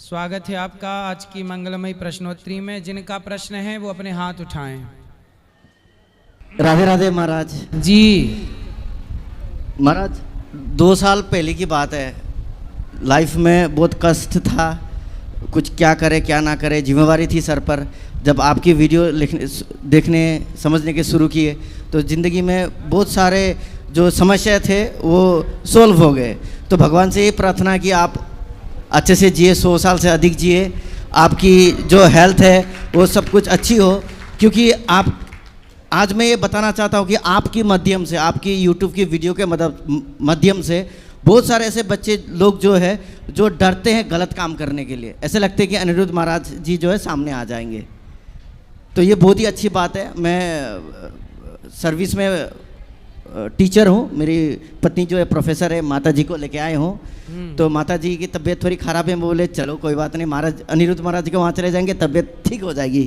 स्वागत है आपका आज की मंगलमयी प्रश्नोत्तरी में। जिनका प्रश्न है वो अपने हाथ उठाएं। राधे राधे महाराज जी। महाराज 2 साल पहले की बात है। लाइफ में बहुत कष्ट था, कुछ क्या करे क्या ना करे, जिम्मेवारी थी सर पर। जब आपकी वीडियो देखने समझने के शुरू किए तो ज़िंदगी में बहुत सारे जो समस्या थे वो सोल्व हो गए। तो भगवान से ये प्रार्थना कि आप अच्छे से जिए, 100 साल से अधिक जिए, आपकी जो हेल्थ है वो सब कुछ अच्छी हो। क्योंकि आप आज मैं ये बताना चाहता हूँ कि आपकी माध्यम से, आपकी यूट्यूब की वीडियो के माध्यम से बहुत सारे ऐसे बच्चे लोग जो है जो डरते हैं गलत काम करने के लिए। ऐसे लगते हैं कि अनिरुद्ध महाराज जी जो है सामने आ जाएंगे। तो ये बहुत ही अच्छी बात है। मैं सर्विस में टीचर हूँ, मेरी पत्नी जो है प्रोफेसर है, माता जी को लेके आए हूँ। तो माता जी की तबीयत थोड़ी ख़राब है, बोले चलो कोई बात नहीं, महाराज अनिरुद्ध महाराज के वहाँ चले जाएंगे, तबीयत ठीक हो जाएगी।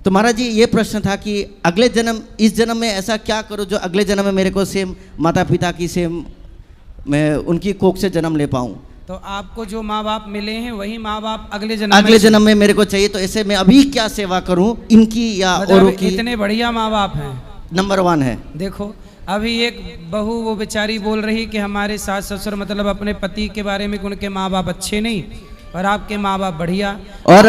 तो महाराज जी ये प्रश्न था कि अगले जन्म, इस जन्म में ऐसा क्या करूँ जो अगले जन्म में मेरे को सेम माता पिता की सेम मैं उनकी कोख से जन्म ले पाऊँ। तो आपको जो माँ बाप मिले हैं वही माँ बाप अगले जन्म में मेरे को चाहिए। तो ऐसे मैं अभी क्या सेवा करूँ इनकी या औरों की? इतने बढ़िया माँ बाप हैं, नंबर 1 है। देखो अभी एक बहू वो बेचारी बोल रही कि हमारे सास ससुर मतलब अपने पति के बारे में उनके माँ बाप अच्छे नहीं और आपके माँ बाप बढ़िया। और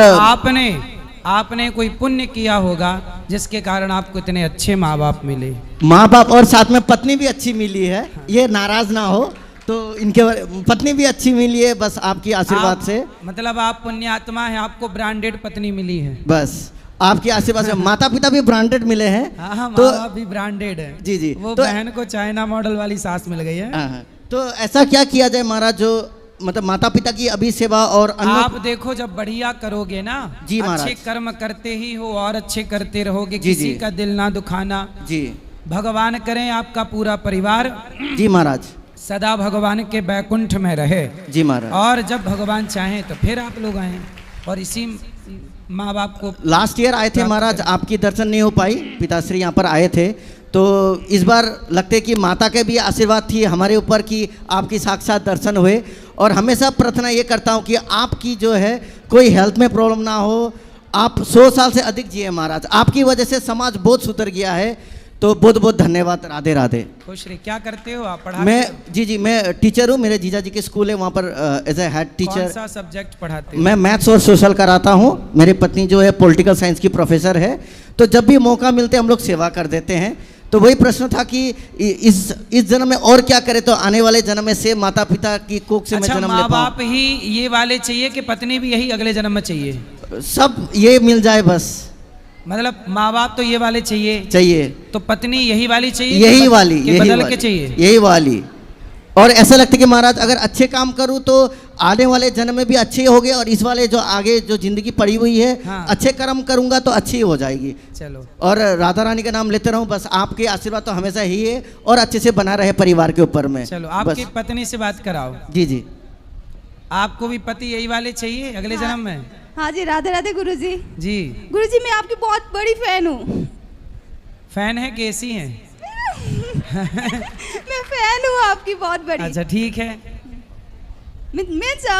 आपने कोई पुण्य किया होगा जिसके कारण आपको इतने अच्छे माँ बाप मिले। माँ बाप और साथ में पत्नी भी अच्छी मिली है, ये नाराज ना हो। तो इनके पत्नी भी अच्छी मिली है बस आपकी आशीर्वाद से। मतलब आप पुण्यात्मा है, आपको ब्रांडेड पत्नी मिली है, बस आपके आशीर्वाद से। माता पिता भी ब्रांडेड मिले हैं। हाँ, तो भी ब्रांडेड है। जी जी। वो तो बहन को चाइना मॉडल वाली सास मिल गई है। तो ऐसा क्या किया जाए महाराज जो मतलब माता पिता की अभी सेवा और आप देखो जब बढ़िया करोगे ना जी, अच्छे कर्म करते ही हो और अच्छे करते रहोगे, किसी का दिल ना दुखाना। जी भगवान करें आपका पूरा परिवार जी महाराज सदा भगवान के बैकुंठ में रहे। जी महाराज। और जब भगवान चाहें तो फिर आप लोग आए और इसी माँ बाप को। लास्ट ईयर आए थे महाराज, आपकी दर्शन नहीं हो पाई, पिताश्री यहाँ पर आए थे। तो इस बार लगते कि माता के भी आशीर्वाद थी हमारे ऊपर कि आपकी साक्षात दर्शन हुए। और हमेशा प्रार्थना ये करता हूँ कि आपकी जो है कोई हेल्थ में प्रॉब्लम ना हो, आप 100 साल से अधिक जिए महाराज। आपकी वजह से समाज बहुत सुधर गया है। तो बहुत बहुत धन्यवाद। राधे राधे। खुश रहे। क्या करते हो आप? पढ़ाते? मैं जी मैं टीचर हूँ, मेरे जीजा जी के स्कूल है, वहाँ पर एज ए हेड टीचर। कौन सा सब्जेक्ट पढ़ाते हो? मैं मैथ्स और सोशल कराता हूँ। मेरी पत्नी जो है पॉलिटिकल साइंस की प्रोफेसर है। तो जब भी मौका मिलते हम लोग सेवा कर देते हैं। तो वही प्रश्न था कि इस जन्म में और क्या करे, तो आने वाले जन्म में से माता पिता की कोख से मैं जन्म ले पाऊं। माँ बाप ही ये वाले चाहिए कि पत्नी भी यही अगले जन्म में चाहिए? सब ये मिल जाए बस। मतलब माँ बाप तो ये वाले चाहिए तो पत्नी यही वाली चाहिए? यही वाली, यही वाली। और ऐसा लगता है कि महाराज अगर अच्छे काम करूं तो आने वाले जन्म में भी अच्छे हो गए और इस वाले जो आगे जो जिंदगी पड़ी हुई है, हाँ, अच्छे कर्म करूंगा तो अच्छी हो जाएगी। चलो। और राधा रानी का नाम लेते रहूं, बस आपके आशीर्वाद तो हमेशा ही है और अच्छे से बना रहे परिवार के ऊपर में। चलो आपकी पत्नी से बात कराओ। जी जी। आपको भी पति यही वाले चाहिए अगले जन्म में? हाँ जी। राधे राधे गुरुजी। जी गुरुजी, मैं आपकी बहुत बड़ी फैन हूँ। फैन है कैसी है? मैं फैन हूँ आपकी बहुत बड़ी। अच्छा ठीक है। मैं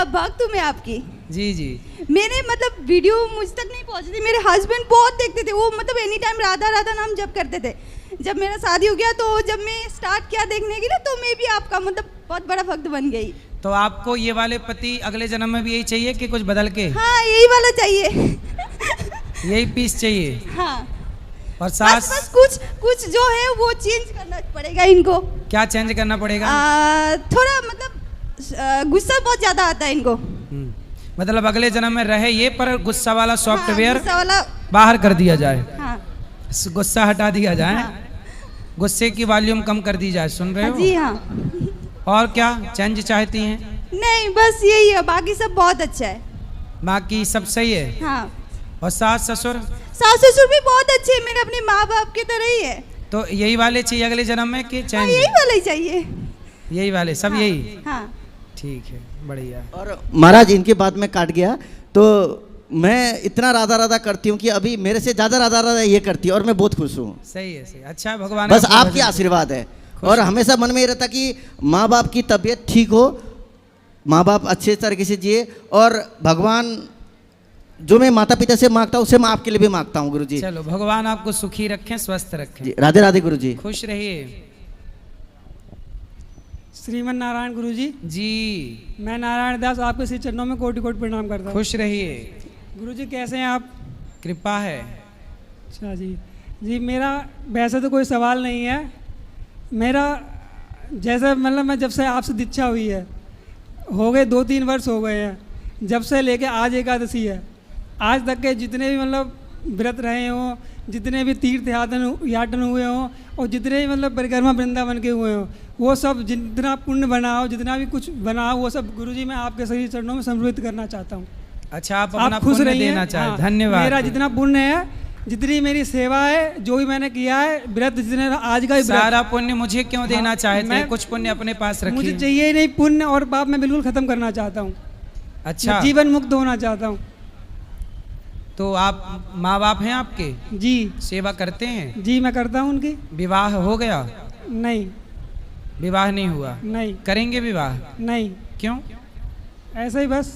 भक्त हूँ मैं आपकी। जी जी। मेरे मतलब वीडियो मुझ तक नहीं पहुँचती थी, मेरे हस्बैंड बहुत देखते थे, वो मतलब एनी टाइम राधा राधा नाम जप करते थे। जब मेरा शादी हो गया तो जब मैं स्टार्ट किया देखने के लिए तो मैं भी आपका मतलब बहुत बड़ा भक्त बन गई। तो आपको ये वाले पति अगले जन्म में भी यही चाहिए कि कुछ बदल के? हाँ यही वाला चाहिए। यही पीस चाहिए? हाँ। और सास बस कुछ जो है वो चेंज करना पड़ेगा इनको। क्या चेंज करना पड़ेगा? थोड़ा मतलब गुस्सा बहुत ज्यादा आता है इनको। मतलब अगले जन्म में रहे ये, पर गुस्सा वाला सॉफ्टवेयर वाला बाहर कर दिया जाए। हाँ। गुस्सा हटा दिया जाए। हाँ। गुस्से की वॉल्यूम कम कर दी जाए। सुन रहे हो? जी हाँ। और क्या चेंज चाहती हैं? नहीं बस यही है, बाकी सब बहुत अच्छा है। बाकी सब सही है? हाँ। और सास ससुर? सास ससुर भी बहुत अच्छे हैं, मेरे अपने माँ बाप की तरह ही है। तो यही वाले चाहिए अगले जन्म में कि चेंज? यही वाले ही चाहिए। यही वाले सब? हाँ, यही? हाँ। ठीक है, बढ़िया। और महाराज इनके बाद में काट गया तो मैं इतना राधा राधा करती हूँ कि अभी मेरे से ज्यादा राधा राधा ये करती है और मैं बहुत खुश हूँ। सही है, सही। अच्छा भगवान बस आपकी आशीर्वाद है और हमेशा मन में ये रहता कि माँ बाप की तबीयत ठीक हो माँ बाप अच्छे तरीके से जिए, और भगवान जो मैं माता पिता से मांगता हूँ उसे मैं आपके लिए भी मांगता हूँ गुरुजी। चलो, भगवान आपको सुखी रखें, स्वस्थ रखें। जी, राधे राधे गुरुजी। खुश रहिए श्रीमन नारायण गुरुजी। जी। मैं नारायण दास आपके श्री चरणों में कोटि कोटि प्रणाम करता हूँ। खुश रहिए, गुरुजी कैसे हैं आप? कृपा है। अच्छा जी। जी मेरा वैसे तो कोई सवाल नहीं है। मेरा जैसे मतलब मैं जब से आपसे दीक्षा हुई है, हो गए 2-3 वर्ष हो गए हैं, जब से लेके आज एकादशी है, आज तक के जितने भी मतलब व्रत रहे हों, जितने भी तीर्थ याटन हुए हों, और जितने भी मतलब परिक्रमा वृंदावन के हुए हों, वो सब जितना पुण्य बना हो, जितना भी कुछ बना हो, वो सब गुरुजी मैं आपके सही चरणों में समर्पित करना चाहता हूँ। अच्छा, आप अपना खुश पुण्य रहिए। देना चाहें। हाँ, धन्यवाद। मेरा जितना पुण्य है, जितनी मेरी सेवा है, जो भी मैंने किया है, व्रत जितने आज का ही व्रत, सारा पुण्य मुझे क्यों देना चाहते हैं? मैं- कुछ पुण्य अपने पास रखिए। मुझे चाहिए ही नहीं पुण्य और पाप, मैं बिल्कुल खत्म करना चाहता हूँ। अच्छा, मैं जीवन मुक्त होना चाहता हूँ। तो आप माँ बाप हैं आपके? जी सेवा करते हैं? जी मैं करता हूँ उनकी। विवाह हो गया? नहीं विवाह नहीं हुआ? नहीं करेंगे विवाह? नहीं, क्यों? ऐसे ही बस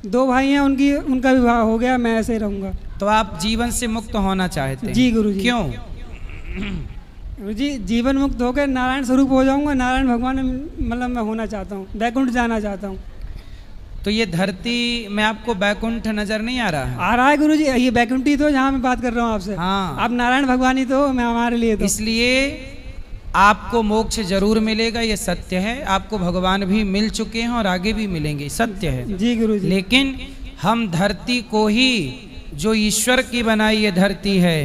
2 भाई हैं, उनका विवाह हो गया, मैं ऐसे ही रहूँगा। तो आप जीवन से मुक्त होना चाहते हैं? जी गुरुजी। क्यों? जी जीवन मुक्त होकर नारायण स्वरूप हो जाऊँगा, नारायण भगवान मतलब मैं होना चाहता हूँ, वैकुंठ जाना चाहता हूँ। तो ये धरती में आपको बैकुंठ नजर नहीं आ रहा है? आ रहा है गुरुजी, ये वैकुंठ ही तो जहाँ मैं बात कर रहा हूँ आपसे। हाँ। आप नारायण भगवान ही तो, मैं हमारे लिए तो। इसलिए आपको मोक्ष जरूर मिलेगा, ये सत्य है। आपको भगवान भी मिल चुके हैं और आगे भी मिलेंगे, सत्य है। जी गुरुजी। लेकिन हम धरती को ही, जो ईश्वर की बनाई ये धरती है,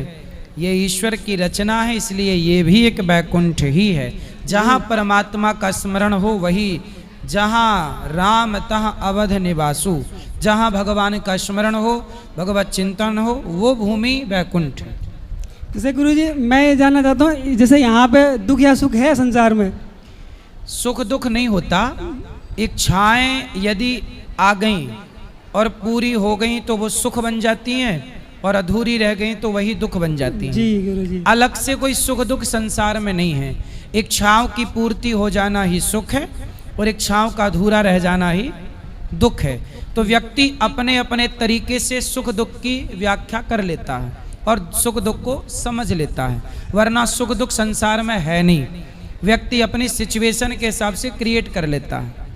ये ईश्वर की रचना है, इसलिए ये भी एक बैकुंठ ही है। जहाँ परमात्मा का स्मरण हो वही, जहाँ राम तहाँ अवध निवासु, जहाँ भगवान का स्मरण हो, भगवत चिंतन हो, वो भूमि बैकुंठ है। जैसे गुरुजी मैं ये जानना चाहता हूँ, जैसे यहाँ पे दुख या सुख है संसार में? सुख दुख नहीं होता। इच्छाएं यदि आ गईं और पूरी हो गईं तो वो सुख बन जाती हैं, और अधूरी रह गईं तो वही दुख बन जाती हैं। जी गुरुजी। अलग से कोई सुख दुख संसार में नहीं है। इच्छाओं की पूर्ति हो जाना ही सुख है, और इच्छाओं का अधूरा रह जाना ही दुख है। तो व्यक्ति अपने अपने तरीके से सुख दुख की व्याख्या कर लेता है और सुख दुख को समझ लेता है, वरना सुख दुख संसार में है नहीं। व्यक्ति अपनी सिचुएशन के हिसाब से क्रिएट कर लेता है।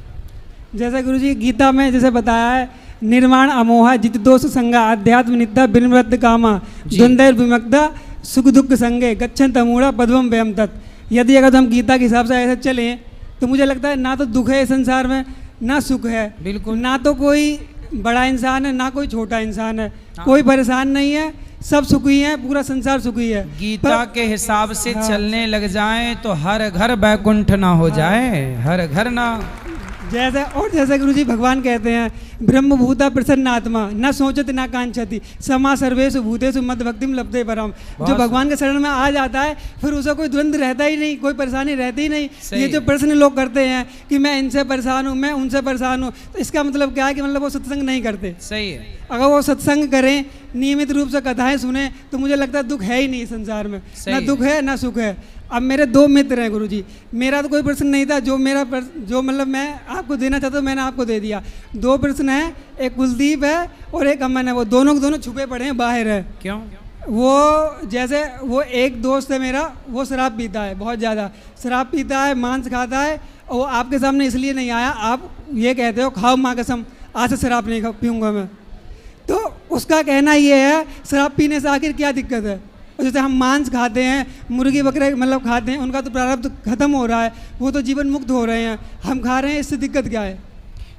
जैसे गुरुजी गीता में जैसे बताया है, निर्माण अमोहा जित दोष संगा अध्यात्म नित्या बिनवृत्त कामा द्वंद्व विमुक्ता सुख दुख संगे गच्छन तमूढ़ा पद्मम व्यम तत्। यदि अगर हम गीता के हिसाब से ऐसे चलें तो मुझे लगता है ना तो दुख है संसार में, ना सुख है। बिल्कुल। ना तो कोई बड़ा इंसान है, ना कोई छोटा इंसान है। कोई परेशान नहीं है, सब सुखी हैं, पूरा संसार सुखी है। गीता के हिसाब से चलने लग जाएं तो हर घर बैकुंठ ना हो जाए, हर घर ना। जैसे गुरुजी भगवान कहते हैं, ब्रह्म भूता प्रसन्न आत्मा न सोचत न कांक्षति समा सर्वेषु भूतेषु मद भक्तिम लब्धे परम। जो भगवान के शरण में आ जाता है फिर उसे कोई द्वंद्व रहता ही नहीं, कोई परेशानी रहती ही नहीं। ये जो प्रश्न लोग करते हैं कि मैं इनसे परेशान हूँ, मैं उनसे परेशान हूँ, तो इसका मतलब क्या है कि मतलब वो सत्संग नहीं करते। सही है। अगर वो सत्संग करें, नियमित रूप से कथाएं सुने, तो मुझे लगता है दुख है ही नहीं संसार में, ना दुख है ना सुख है। अब मेरे 2 मित्र हैं गुरुजी, मेरा तो कोई प्रश्न नहीं था, जो मतलब मैं आपको देना चाहता हूँ मैंने आपको दे दिया। 2 प्रश्न हैं, एक कुलदीप है और एक अमन है, वो दोनों के दोनों छुपे पड़े हैं, बाहर है। क्यों? वो एक दोस्त है मेरा, वो शराब पीता है, बहुत ज़्यादा शराब पीता है, मांस खाता है, और वो आपके सामने इसलिए नहीं आया, आप ये कहते हो खाओ माँ कसम आज से शराब नहीं पीऊँगा मैं। तो उसका कहना ये है शराब पीने से आखिर क्या दिक्कत है। और जैसे हम मांस खाते हैं, मुर्गी बकरे मतलब खाते हैं, उनका तो प्रारब्ध खत्म हो रहा है, वो तो जीवन मुक्त हो रहे हैं, हम खा रहे हैं, इससे दिक्कत क्या है।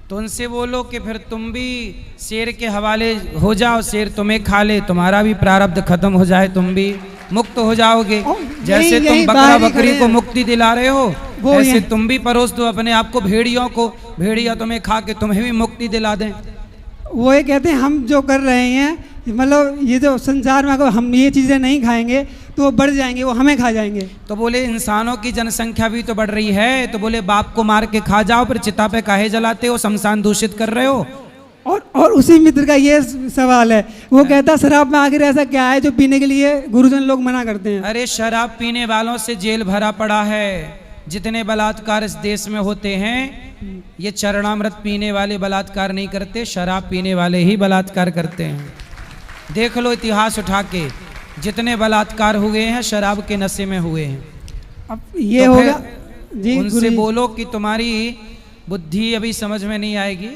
तो उनसे बोलो कि फिर तुम भी शेर के हवाले हो जाओ, शेर तुम्हें खा ले, तुम्हारा भी प्रारब्ध खत्म हो जाए, तुम भी मुक्त हो जाओगे। जैसे तुम बकरा बकरी को मुक्ति दिला रहे हो, ऐसे तुम भी परोस दो अपने आप को भेड़ियों को, भेड़िया तुम्हें खा के तुम्हें भी मुक्ति दिला दें। वो ये कहते हैं हम जो कर रहे हैं, मतलब ये जो संसार में अगर हम ये चीज़ें नहीं खाएंगे तो वो बढ़ जाएंगे, वो हमें खा जाएंगे। तो बोले इंसानों की जनसंख्या भी तो बढ़ रही है, तो बोले बाप को मार के खा जाओ, फिर चिता पे काहे जलाते हो, शमशान दूषित कर रहे हो। और उसी मित्र का ये सवाल है, वो कहता शराब में आखिर ऐसा क्या है जो पीने के लिए गुरुजन लोग मना करते हैं। अरे शराब पीने वालों से जेल भरा पड़ा है। जितने बलात्कार इस देश में होते हैं ये चरणामृत पीने वाले बलात्कार नहीं करते, शराब पीने वाले ही बलात्कार करते हैं। देख लो इतिहास उठा के, जितने बलात्कार हुए हैं शराब के नशे में हुए हैं। अब ये तो होगा फिर जी, उनसे गुरुजी। बोलो कि तुम्हारी बुद्धि अभी समझ में नहीं आएगी,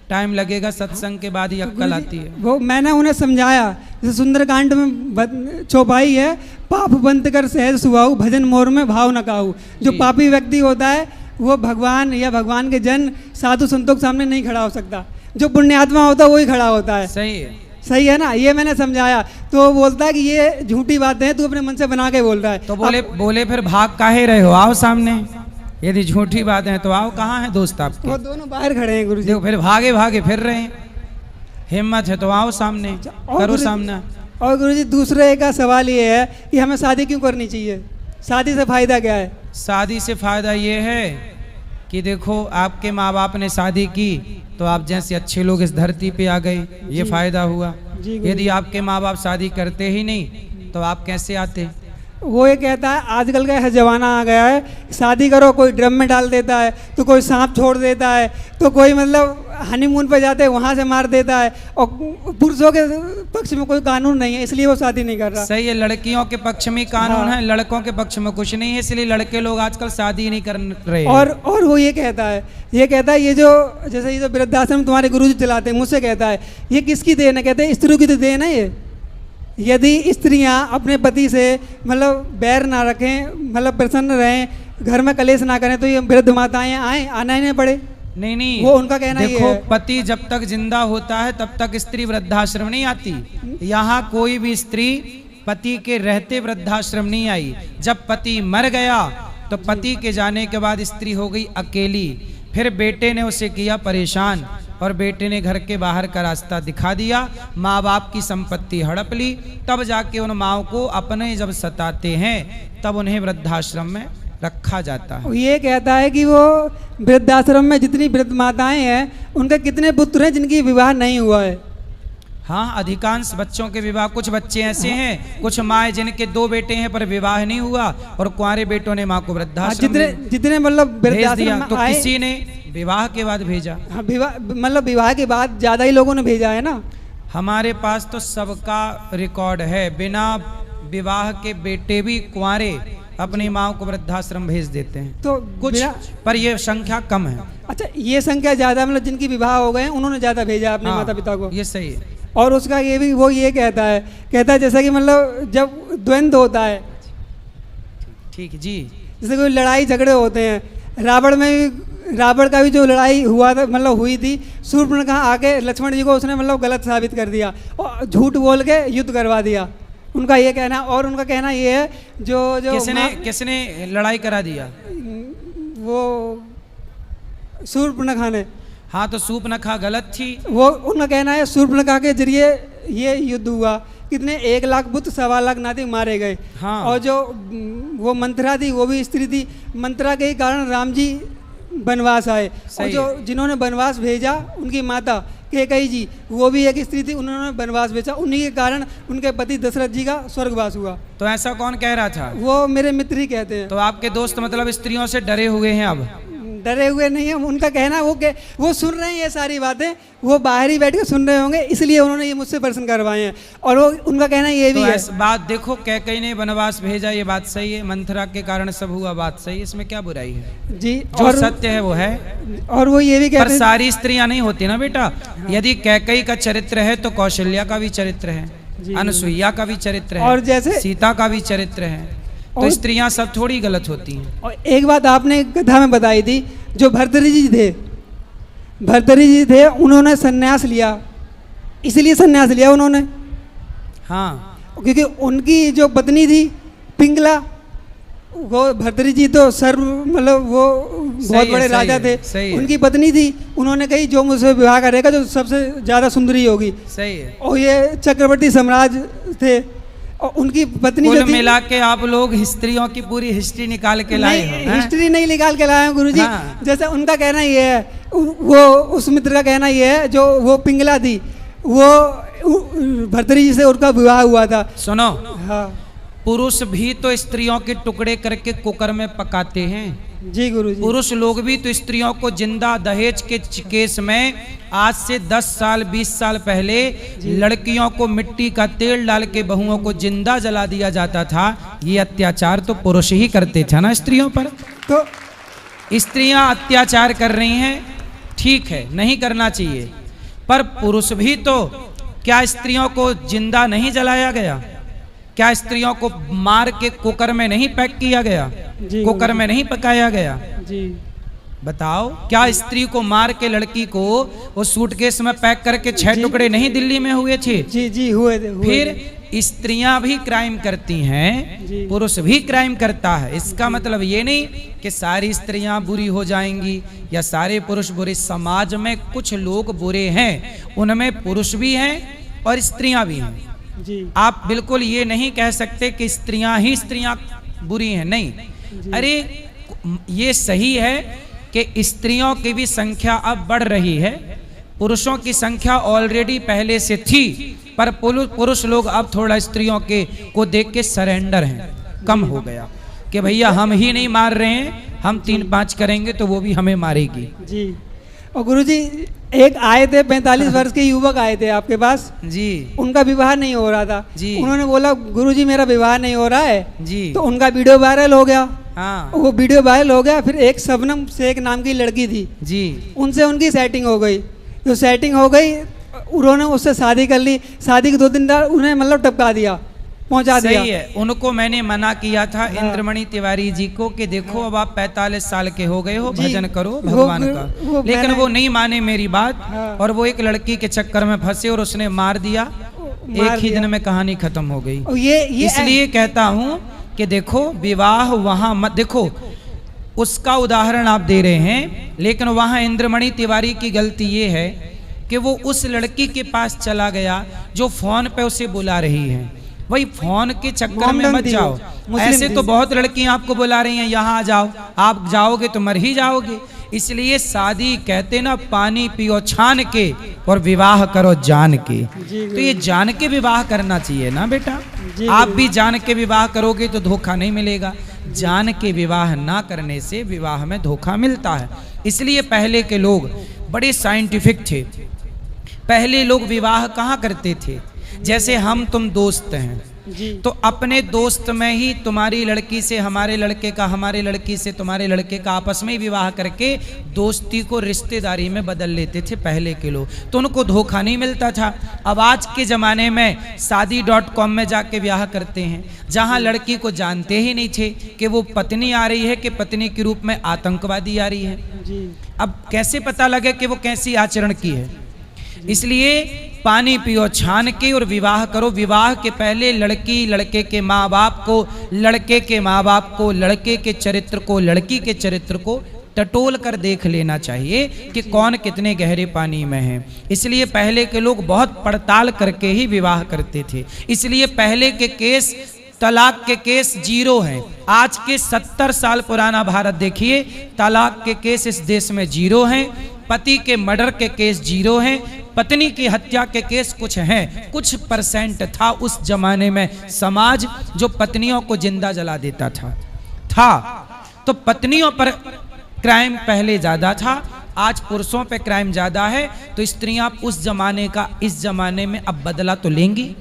टाइम लगेगा, सत्संग के बाद ही अक्कल आती है। वो मैंने उन्हें समझाया, जैसे सुंदरकांड में चौपाई है, पाप बंद कर सहज सुहाऊ, भजन मोर में भाव न काऊ। जो जी। पापी व्यक्ति होता है वो भगवान या भगवान के जन साधु संतों के सामने नहीं खड़ा हो सकता, जो पुण्यात्मा होता है वही खड़ा होता है। सही है। सही है ना, ये मैंने समझाया। तो वो बोलता है कि ये झूठी बातें हैं, तू अपने मन से बना के बोल रहा है। तो बोले फिर भाग काहे रहे हो, आओ सामने, यदि झूठी बात है तो आओ। कहाँ है दोस्त वो आपके? दोनों बाहर खड़े हैं गुरुजी। देखो फिर भागे भागे फिर रहे हैं, हिम्मत है तो आओ सामने, और करो गुरुजी- सामना। और गुरुजी दूसरे का सवाल ये है कि हमें शादी क्यों करनी चाहिए, शादी से फायदा क्या है? शादी से फायदा ये है कि देखो आपके माँ बाप ने शादी की तो आप जैसे अच्छे लोग इस धरती पे आ गए, ये फायदा हुआ। जी गुरुजी। यदि आपके माँ बाप शादी करते ही नहीं तो आप कैसे आते? वो ये कहता है आजकल का जमाना आ गया है, शादी करो कोई ड्रम में डाल देता है, तो कोई सांप छोड़ देता है, तो कोई मतलब हनीमून पे जाते हैं वहाँ से मार देता है, और पुरुषों के पक्ष में कोई कानून नहीं है, इसलिए वो शादी नहीं कर रहा। सही है, लड़कियों के पक्ष में कानून हाँ। है, लड़कों के पक्ष में कुछ नहीं है, इसलिए लड़के लोग आजकल शादी नहीं कर रहे हैं। और वो ये कहता है ये जो जैसे ये जो वृद्धाश्रम तुम्हारे गुरुजी चलाते हैं, मुझसे कहता है ये किसकी देन है? कहते हैं स्त्रियों की तो देन है ये। यदि स्त्रियां अपने पति से मतलब बैर ना रखें, मतलब प्रसन्न रहें, घर में कलेश ना करें, तो ये वृद्ध माताएं आना ही नहीं पड़े। नहीं वो उनका कहना ये देखो, है। पति जब तक जिंदा होता है तब तक स्त्री वृद्धाश्रम नहीं आती। यहाँ कोई भी स्त्री पति के रहते वृद्धाश्रम नहीं आई। जब पति मर गया तो पति के जाने के बाद स्त्री हो गई अकेली। फिर बेटे ने उसे किया परेशान और बेटे ने घर के बाहर का रास्ता दिखा दिया, माँ बाप की संपत्ति हड़प ली। तब जाके उन माओ को अपने जब सताते हैं तब उन्हें वृद्धाश्रम में रखा जाता है। ये कहता है कि वो वृद्धाश्रम में जितनी वृद्ध माताएं हैं उनके कितने पुत्र हैं जिनकी विवाह नहीं हुआ है। हाँ, अधिकांश बच्चों के विवाह, कुछ बच्चे ऐसे हैं, कुछ माँ जिनके 2 बेटे हैं पर विवाह नहीं हुआ और कुंवारे बेटों ने माँ को वृद्धाश्रम जितने मतलब भेज वृद्धाश्रम दिया। में तो आए, किसी ने विवाह के बाद भेजा। हाँ, मतलब विवाह के बाद ज्यादा ही लोगों ने भेजा है ना। हमारे पास तो सबका रिकॉर्ड है, बिना विवाह के बेटे भी कुंवारे अपनी माँ को वृद्धाश्रम भेज देते हैं। तो कुछ पर ये संख्या कम है। अच्छा, ये संख्या ज्यादा मतलब जिनकी विवाह हो गए हैं उन्होंने ज्यादा भेजा अपने हाँ, माता पिता को। ये सही है। और उसका ये भी वो ये कहता है जैसा कि मतलब जब द्वंद्व होता है, ठीक है जी। जैसे कोई लड़ाई झगड़े होते हैं, रावण का भी जो लड़ाई हुआ था मतलब हुई थी, शूर्पणखा आके लक्ष्मण जी को उसने मतलब गलत साबित कर दिया और झूठ बोल के युद्ध करवा दिया। उनका ये कहना, और उनका कहना ये है जो किसने लड़ाई करा दिया? वो शूर्पणखा ने। हाँ, तो शूर्पणखा गलत थी। वो उनका कहना है शूर्पणखा के जरिए ये युद्ध हुआ, कितने 1 लाख बुत 1.25 लाख नाती मारे गए। हाँ। और जो वो मंत्रा थी वो भी स्त्री थी, मंत्रा के ही कारण राम जी वनवास आए। और जो जिन्होंने वनवास भेजा उनकी माता कैकेयी जी, वो भी एक स्त्री थी, उन्होंने वनवास भेजा, उन्हीं के कारण उनके पति दशरथ जी का स्वर्गवास हुआ। तो ऐसा कौन कह रहा था? वो मेरे मित्र ही कहते हैं। तो आपके दोस्त मतलब स्त्रियों से डरे हुए हैं अब? डरे हुए नहीं है, उनका कहना वो सुन रहे हैं ये सारी बातें, वो बाहर ही बैठ के सुन रहे होंगे, इसलिए उन्होंने ये मुझसे प्रश्न करवाए हैं। और वो उनका कहना ये भी है। बात देखो, कैकेयी ने वनवास भेजा, ये बात सही है, मंथरा के कारण सब हुआ, बात सही है, इसमें क्या बुराई है? जी, जो और सत्य है वो है। और वो ये भी पर कहते हैं, सारी स्त्रियां नहीं होती ना बेटा। यदि कैकेयी का चरित्र है तो कौशल्या का भी चरित्र है, अनसुईया का भी चरित्र है, और जैसे सीता का भी चरित्र है। तो स्त्रियां सब थोड़ी गलत होती हैं। और एक बात आपने कथा में बताई थी, जो भर्तृहरि जी थे उन्होंने सन्यास लिया, इसलिए सन्यास लिया उन्होंने। हाँ, क्योंकि उनकी जो पत्नी थी पिंगला, वो भर्तृहरि जी तो मतलब वो बहुत बड़े राजा थे, उनकी पत्नी थी, उन्होंने कही जो मुझसे विवाह करेगा जो सबसे ज्यादा सुंदरी होगी। सही है। और ये चक्रवर्ती सम्राट थे, और उनकी पत्नी कुल जो थी, मिला के आप लोग स्त्रियों की पूरी हिस्ट्री निकाल के लाए हो, हैं? हिस्ट्री नहीं निकाल के लाए हैं गुरुजी। हाँ। जैसे उनका कहना ये है, वो उस मित्र का कहना ये है जो वो पिंगला थी, वो भर्तृहरि जी से उनका विवाह हुआ था। सुनो, हाँ पुरुष भी तो स्त्रियों के टुकड़े करके कुकर में पकाते हैं। जी गुरुजी। पुरुष लोग भी तो स्त्रियों को जिंदा दहेज के केस में आज से 10 साल 20 साल पहले लड़कियों को मिट्टी का तेल डाल के बहुओं को जिंदा जला दिया जाता था। ये अत्याचार तो पुरुष ही करते थे ना स्त्रियों पर। तो स्त्रियां अत्याचार कर रही हैं, ठीक है, नहीं करना चाहिए, पर पुरुष भी तो, क्या स्त्रियों को जिंदा नहीं जलाया गया? क्या स्त्रियों को मार के कुकर में नहीं पैक किया गया? कुकर में नहीं पकाया गया? जी बताओ, क्या स्त्री को मार के लड़की को वो सूटकेस में पैक करके 6 टुकड़े नहीं दिल्ली में हुए थे? जी जी हुए थे। फिर स्त्रियां भी क्राइम करती हैं, पुरुष भी क्राइम करता है। इसका मतलब ये नहीं कि सारी स्त्रियां बुरी हो जाएंगी या सारे पुरुष बुरे। समाज में कुछ लोग बुरे हैं, उनमें पुरुष भी हैं और स्त्रियां भी हैं। जी आप बिल्कुल ये नहीं कह सकते कि स्त्रियां बुरी हैं, नहीं। अरे ये सही है कि स्त्रियों की भी संख्या अब बढ़ रही है, पुरुषों की संख्या ऑलरेडी पहले से थी, पर पुरुष लोग अब थोड़ा स्त्रियों के को देख के सरेंडर हैं, कम हो गया कि भैया हम ही नहीं मार रहे हैं, हम 3-5 करेंगे तो वो भी हमें मारेगी। जी। और गुरुजी एक आए थे 45 वर्ष के युवक आए थे आपके पास जी, उनका विवाह नहीं हो रहा था जी। उन्होंने बोला गुरुजी मेरा विवाह नहीं हो रहा है जी, तो उनका वीडियो वायरल हो गया। हाँ वो वीडियो वायरल हो गया, फिर एक शबनम शेख नाम की लड़की थी जी, उनसे उनकी सेटिंग हो गई। जो सेटिंग हो गई उन्होंने उससे शादी कर ली। शादी के 2 दिन बाद उन्हें मतलब टपका दिया, पहुंचा दिया। सही है। उनको मैंने मना किया था इंद्रमणि तिवारी जी को कि देखो अब आप 45 साल के हो गए हो, भजन करो भगवान का, लेकिन वो नहीं माने मेरी बात। और वो एक लड़की के चक्कर में फंसे और उसने मार दिया। एक ही दिन में कहानी खत्म हो गई। ये इसलिए कहता हूं कि देखो विवाह वहां मत देखो, उसका उदाहरण आप दे रहे हैं, लेकिन वहां इंद्रमणि तिवारी की गलती ये है कि वो उस लड़की के पास चला गया जो फोन पे उसे बुला रही है। वही फोन के चक्कर में मत जाओ। ऐसे तो बहुत लड़कियां आपको बुला रही हैं यहाँ आ जाओ, आप जाओगे तो मर ही जाओगे। इसलिए शादी कहते ना पानी पियो छान के और विवाह करो जान के। तो ये जान के विवाह करना चाहिए ना बेटा। आप भी जान के विवाह करोगे तो धोखा नहीं मिलेगा। जान के विवाह ना करने से विवाह में धोखा मिलता है। इसलिए पहले के लोग बड़े साइंटिफिक थे। पहले लोग विवाह कहाँ करते थे? जैसे हम तुम दोस्त हैं तो अपने दोस्त में ही तुम्हारी लड़की से हमारे लड़के का, हमारे लड़की से तुम्हारे लड़के का आपस में ही विवाह करके दोस्ती को रिश्तेदारी में बदल लेते थे पहले के लोग, तो उनको धोखा नहीं मिलता था। अब आज के ज़माने में शादी.com में जाके ब्याह करते हैं, जहां लड़की को जानते ही नहीं थे कि वो पत्नी आ रही है कि पत्नी के रूप में आतंकवादी आ रही है। अब कैसे पता लगे कि वो कैसी आचरण की है? इसलिए पानी पियो छान के और विवाह करो। विवाह के पहले लड़की लड़के के माँ बाप को, लड़के के माँ बाप को, लड़के के चरित्र को, लड़की के चरित्र को टटोल कर देख लेना चाहिए कि कौन कितने गहरे पानी में है। इसलिए पहले के लोग बहुत पड़ताल करके ही विवाह करते थे। इसलिए पहले के केस, तलाक के केस 0 हैं। आज के 70 साल पुराना भारत देखिए, तलाक के केस इस देश में 0 हैं। पति के मर्डर के केस 0 हैं। पत्नी की हत्या के केस कुछ हैं, कुछ परसेंट था उस जमाने में समाज जो पत्नियों को जिंदा जला देता था। तो पत्नियों पर क्राइम पहले ज्यादा था, आज पुरुषों पे क्राइम ज्यादा है। तो स्त्रियां उस जमाने का इस जमाने में अब बदला तो लेंगी।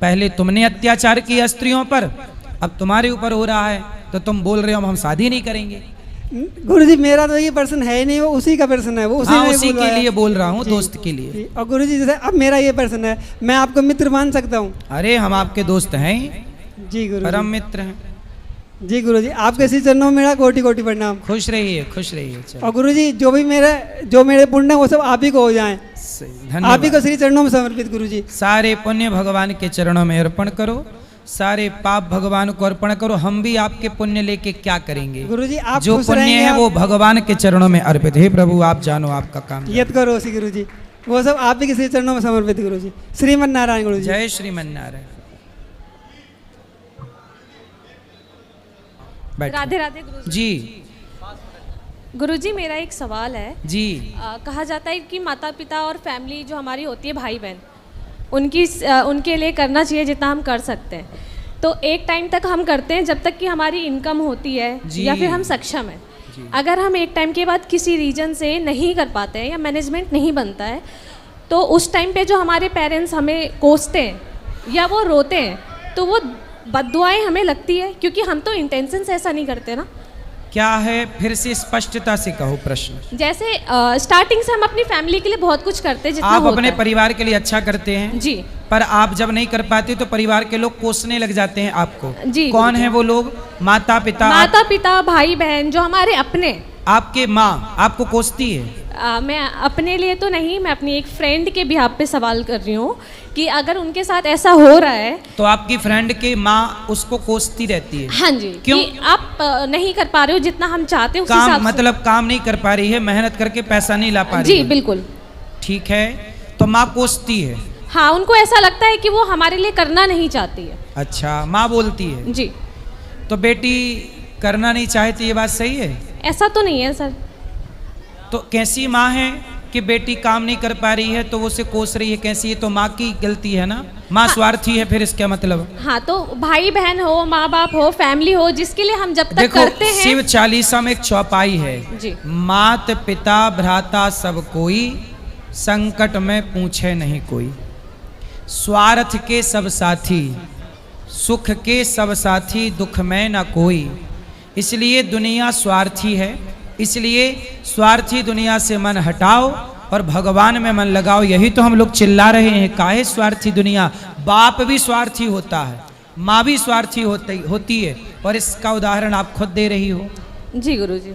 पहले तुमने अत्याचार किया स्त्रियों पर, अब तुम्हारे ऊपर हो रहा है, तो तुम बोल रहे हो हम शादी नहीं करेंगे। गुरुजी मेरा तो ये पर्सन है ही नहीं, वो उसी का पर्सन है, वो उसी के लिए बोल रहा हूँ, दोस्त के लिए। और गुरुजी जैसे अब मेरा ये पर्सन है, मैं आपको मित्र मान सकता हूँ? अरे हम आपके दोस्त हैं जी गुरुजी, परम मित्र हैं जी गुरुजी। आपके श्री चरणों में मेरा कोटि कोटि प्रणाम। खुश रहिए, खुश रहिए। और गुरुजी जो मेरे पुण्य वो सब आप ही को हो जाएं, आप ही को श्री चरणों में समर्पित। गुरुजी सारे पुण्य भगवान के चरणों में अर्पण करो, सारे पाप भगवान को अर्पण करो। हम भी आपके पुण्य लेके क्या करेंगे? गुरुजी आप जो पुण्य है वो भगवान के चरणों में अर्पित। हे प्रभु आप जानो आपका काम यद करो सी गुरुजी, वो सब आप ही के श्री चरणों में समर्पित। गुरुजी श्रीमन नारायण। गुरुजी जय श्रीमन नारायण। राधे राधे गुरुजी। जी गुरुजी मेरा एक सवाल है जी। कहा जाता है कि माता पिता और फैमिली जो हमारी होती है, भाई बहन, उनके लिए करना चाहिए जितना हम कर सकते हैं। तो एक टाइम तक हम करते हैं जब तक कि हमारी इनकम होती है जी। या फिर हम सक्षम हैं। अगर हम एक टाइम के बाद किसी रीजन से नहीं कर पाते हैं या मैनेजमेंट नहीं बनता है, तो उस टाइम पे जो हमारे पेरेंट्स हमें कोसते हैं या वो रोते हैं, तो वो बद्दुआएं हमें लगती है, क्योंकि हम तो इंटेंशन से ऐसा नहीं करते ना। क्या है, फिर से स्पष्टता से कहो प्रश्न। जैसे स्टार्टिंग से हम अपनी फैमिली के लिए बहुत कुछ करते हैं जितना आप होता अपने है। परिवार के लिए अच्छा करते हैं जी पर आप जब नहीं कर पाते तो परिवार के लोग कोसने लग जाते हैं आपको। जी, कौन जी। है वो लोग? माता पिता, माता पिता, भाई बहन, जो हमारे अपने। आपके माँ आपको कोसती है? मैं अपने लिए तो नहीं, मैं अपनी एक फ्रेंड के बिहाफ पे सवाल कर रही हूँ कि अगर उनके साथ ऐसा हो रहा है तो आपकी फ्रेंड के माँ उसको कोसती रहती है? हाँ जी, क्यों? कि आप नहीं कर पा रहे हो जितना हम चाहते हैं उस काम हिसाब से। मतलब काम नहीं कर पा रही है, मेहनत करके पैसा नहीं ला पा रही जी है। बिल्कुल। ठीक है, तो माँ कोसती है। हाँ, उनको ऐसा लगता है कि वो हमारे लिए करना नहीं चाहती है। अच्छा, माँ बोलती है। जी, तो बेटी करना नहीं चाहती, ये बात सही है? ऐसा तो नहीं है सर। तो कैसी माँ है कि बेटी काम नहीं कर पा रही है तो वो उसे कोस रही है? कैसी? ये तो माँ की गलती है ना। माँ स्वार्थी है, फिर इसका मतलब? हाँ, तो भाई बहन हो, माँ बाप हो, फैमिली हो, जिसके लिए हम जब तक देखो, करते हैं। शिव चालीसा में एक चौपाई है, जी। मात पिता भ्राता सब कोई, संकट में पूछे नहीं कोई। स्वार्थ के सब साथी, सुख के सब साथी, दुख में न कोई। इसलिए दुनिया स्वार्थी है, इसलिए स्वार्थी दुनिया से मन हटाओ और भगवान में मन लगाओ। यही तो हम लोग चिल्ला रहे हैं, काहे स्वार्थी दुनिया। बाप भी स्वार्थी होता है, माँ भी स्वार्थी होती है, और इसका उदाहरण आप खुद दे रही हो। जी गुरुजी,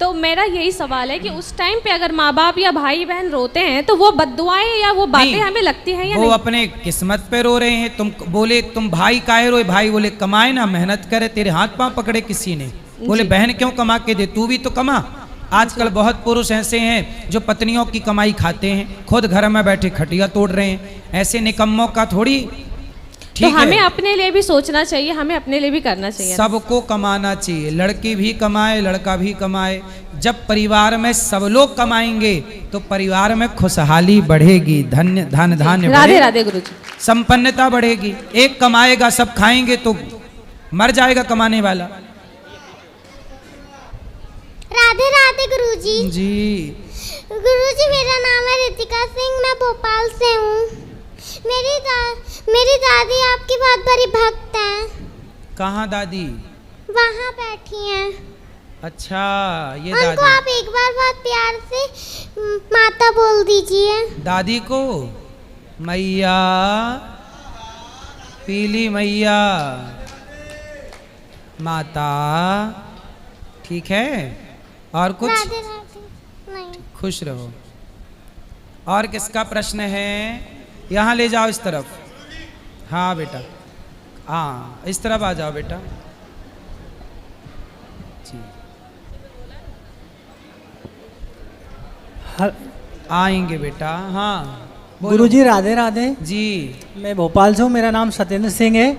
तो मेरा यही सवाल है कि उस टाइम पे अगर माँ बाप या भाई बहन रोते हैं तो वो बद्दुआएं या वो बातें नहीं, हमें लगती हैं या वो नहीं? अपने किस्मत पे रो रहे हैं। तुम बोले तुम भाई काहे रोए? भाई बोले कमाए ना, मेहनत करे, तेरे हाथ पांव पकड़े किसी ने। बोले बहन क्यों कमा के दे, तू भी तो कमा। आजकल बहुत पुरुष ऐसे हैं जो पत्नियों की कमाई खाते हैं, खुद घर में बैठे खटिया तोड़ रहे हैं। ऐसे निकम्मों का थोड़ी तो ठीक हमें है। अपने लिए भी सोचना चाहिए, हमें अपने लिए भी करना चाहिए। सबको कमाना चाहिए, लड़की भी कमाए, लड़का भी कमाए। जब परिवार में सब लोग कमाएंगे तो परिवार में खुशहाली बढ़ेगी, धन्य धन धान्य राधे बढ़ेगा, राधे गुरुजी। संपन्नता बढ़ेगी। एक कमाएगा सब खाएंगे तो मर जाएगा कमाने वाला। राधे राधे गुरुजी। जी गुरुजी, मेरा नाम है रितिका सिंह, मैं भोपाल से हूँ। मेरी दादी आपकी बहुत बड़ी भक्त हैं। कहाँ दादी? वहाँ बैठी हैं। अच्छा, ये उनको दादी। आप एक बार बहुत प्यार से माता बोल दीजिए। दादी को मैया, पीली मैया, माता। ठीक है, और कुछ? राधे राधे। नहीं, खुश रहो। और किसका प्रश्न है? यहाँ ले जाओ, इस तरफ। हाँ बेटा, हाँ इस तरफ आ जाओ बेटा। जी आएंगे बेटा। हाँ बोलो। गुरुजी राधे राधे। जी मैं भोपाल से हूँ, मेरा नाम सत्येंद्र सिंह है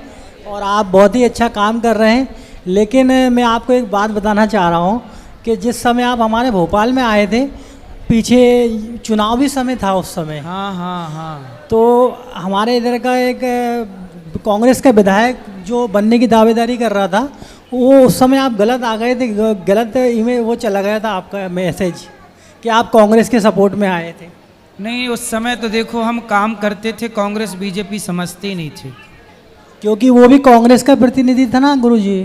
और आप बहुत ही अच्छा काम कर रहे हैं। लेकिन मैं आपको एक बात बताना चाह रहा हूँ कि जिस समय आप हमारे भोपाल में आए थे, पीछे चुनावी समय था उस समय। हाँ हाँ हाँ। तो हमारे इधर का एक कांग्रेस का विधायक जो बनने की दावेदारी कर रहा था, वो उस समय आप गलत आ गए थे, गलत ईमेल वो चला गया था आपका मैसेज कि आप कांग्रेस के सपोर्ट में आए थे। नहीं, उस समय तो देखो हम काम करते थे, कांग्रेस बीजेपी समझते ही नहीं थे। क्योंकि वो भी कांग्रेस का प्रतिनिधि था ना गुरुजी।